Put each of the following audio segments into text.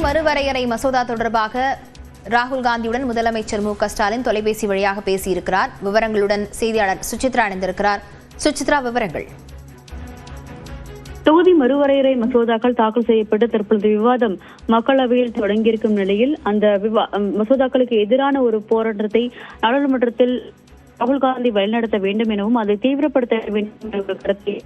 மறுவரையறை மசோதா தொடர்பாக ராகுல் காந்தியுடன் முதலமைச்சர் மு.க.ஸ்டாலின் தொலைபேசி வழியாக பேசியிருக்கிறார். விவரங்களுடன் செய்தியாளர் சுசித்ரா இணைந்திருக்கிறார். சுசித்ரா, விவரங்கள். தொகுதி மறுவரையறை மசோதாக்கள் தாக்கல் செய்யப்பட்டு தற்பொழுது விவாதம் மக்களவையில் தொடங்கியிருக்கும் நிலையில் அந்த மசோதாக்களுக்கு எதிரான ஒரு போராட்டத்தை நாடாளுமன்றத்தில் ராகுல் காந்தி வழிநடத்த வேண்டும் எனவும் அதை தீவிரப்படுத்த வேண்டும் என்ற ஒரு கருத்தை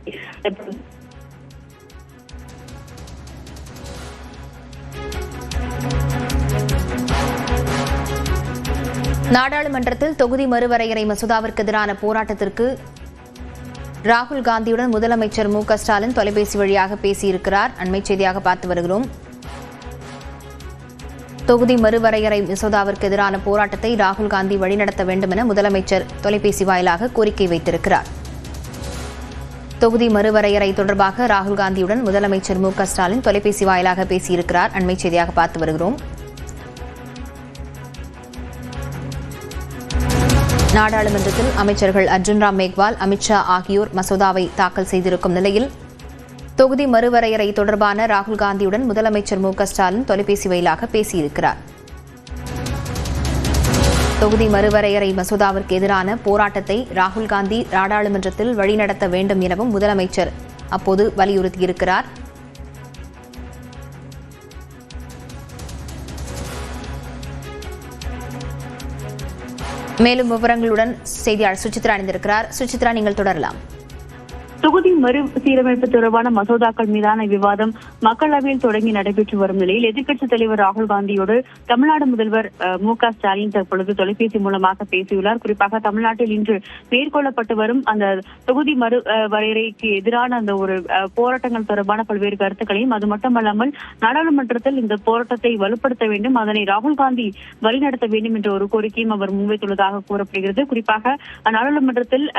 நாடாளுமன்றத்தில் தொகுதி மறுவரையறை மசோதாவிற்கு எதிரான போராட்டத்திற்கு ராகுல் காந்தியுடன் முதலமைச்சர் மு.க.ஸ்டாலின் தொலைபேசி வழியாக பேசியிருக்கிறார். அண்மைச் செய்தியாக பார்த்து வருகிறோம். தொகுதி மறுவரையறை மசோதாவிற்கு எதிரான போராட்டத்தை ராகுல் காந்தி வழிநடத்த வேண்டும் என முதலமைச்சர் தொலைபேசி வாயிலாக கோரிக்கை வைத்திருக்கிறார். தொகுதி மறுவரையறை தொடர்பாக ராகுல் காந்தியுடன் முதலமைச்சர் மு.க.ஸ்டாலின் தொலைபேசி வாயிலாக பேசியிருக்கிறார். அண்மைச் செய்தியாக பார்த்து வருகிறோம். நாடாளுமன்றத்தில் அமைச்சர்கள் அர்ஜுன் ராம் மேக்வால், அமித்ஷா ஆகியோர் மசோதாவை தாக்கல் செய்திருக்கும் நிலையில் தொகுதி மறுவரையறை தொடர்பான ராகுல் காந்தியுடன் முதலமைச்சர் மு.க.ஸ்டாலின் தொலைபேசி வாயிலாக பேசியிருக்கிறார். தொகுதி மறுவரையறை மசோதாவிற்கு எதிரான போராட்டத்தை ராகுல் காந்தி நாடாளுமன்றத்தில் வழிநடத்த வேண்டும் எனவும் முதலமைச்சர் அப்போது வலியுறுத்தியிருக்கிறார். மேலும் விவரங்களுடன் செய்தியாளர் சுசித்ரா இணைந்திருக்கிறார். சுசித்ரா, நீங்கள் தொடரலாம். தொகுதி மறுசீரமைப்பு தொடர்பான மசோதாக்கள் மீதான விவாதம் மக்களவையில் தொடங்கி நடைபெற்று வரும் நிலையில் எதிர்க்கட்சித் தலைவர் ராகுல் காந்தியோடு தமிழ்நாடு முதல்வர் மு.க.ஸ்டாலின் தற்பொழுது தொலைபேசி மூலமாக பேசியுள்ளார். குறிப்பாக தமிழ்நாட்டில் இன்று மேற்கொள்ளப்பட்டு வரும் அந்த தொகுதி மறுவரையறைக்கு எதிரான அந்த ஒரு போராட்டங்கள் தொடர்பான பல்வேறு கருத்துக்களையும், அது மட்டுமல்லாமல் நாடாளுமன்றத்தில் இந்த போராட்டத்தை வலுப்படுத்த வேண்டும், அதனை ராகுல் காந்தி வழிநடத்த வேண்டும் என்ற ஒரு கோரிக்கையும் அவர் முன்வைத்துள்ளதாக கூறப்படுகிறது. குறிப்பாக நாடாளுமன்றத்தில்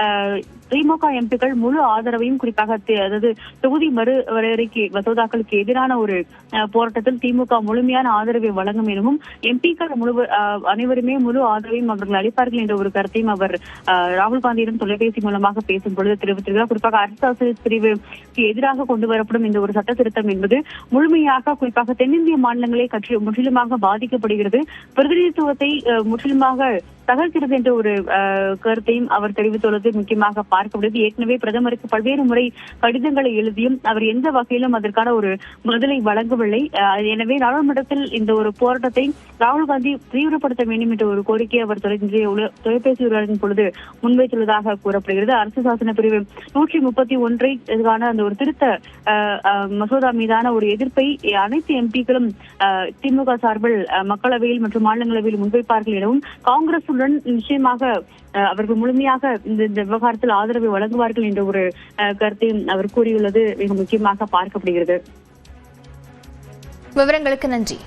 திமுக எம்பிக்கள் முழு ஆதரவையும், குறிப்பாக அதாவது தொகுதி மறுவரையறைக்கு மசோதாக்களுக்கு எதிரான ஒரு போராட்டத்தில் திமுக முழுமையான ஆதரவை வழங்கும் எனவும் எம்பிக்கள் அனைவருமே முழு ஆதரவையும் அவர்கள் அளிப்பார்கள் என்ற ஒரு கருத்தையும் அவர் ராகுல் காந்தியிடம் தொலைபேசி மூலமாக பேசும் பொழுது தெரிவித்திருக்கிறார். குறிப்பாக அரசு பிரிவுக்கு எதிராக கொண்டு வரப்படும் இந்த ஒரு சட்ட திருத்தம் என்பது முழுமையாக குறிப்பாக தென்னிந்திய மாநிலங்களை முற்றிலுமாக பாதிக்கப்படுகிறது, பிரதிநிதித்துவத்தை முற்றிலுமாக தகர்க்கிறது என்ற ஒரு கருத்தையும் அவர் தெரிவித்துள்ளது முக்கியமாக பார்க்கப்படுகிறது. ஏற்கனவே பிரதமருக்கு பல்வேறு முறை கடிதங்களை எழுதியும் அவர் எந்த வகையிலும் அதற்கான ஒரு பதிலை வழங்கவில்லை. எனவே நாடாளுமன்றத்தில் இந்த ஒரு போராட்டத்தை ராகுல் காந்தி தீவிரப்படுத்த வேண்டும் என்ற ஒரு கோரிக்கையை அவர் தொலைபேசி உரையாடலின் பொழுது முன்வைத்துள்ளதாக கூறப்படுகிறது. அரசு சாசன பிரிவு 131 அந்த ஒரு திருத்த மசோதா மீதான ஒரு எதிர்ப்பை அனைத்து எம்பிக்களும் திமுக சார்பில் மக்களவையில் மற்றும் மாநிலங்களவையில் முன்வைப்பார்கள் எனவும் காங்கிரஸ் நிச்சயமாக அவர்கள் முழுமையாக இந்த விவகாரத்தில் ஆதரவை வழங்குவார்கள் என்ற ஒரு கருத்தையும் அவர் கூறியுள்ளது மிக முக்கியமாக பார்க்கப்படுகிறது. விவரங்களுக்கு நன்றி.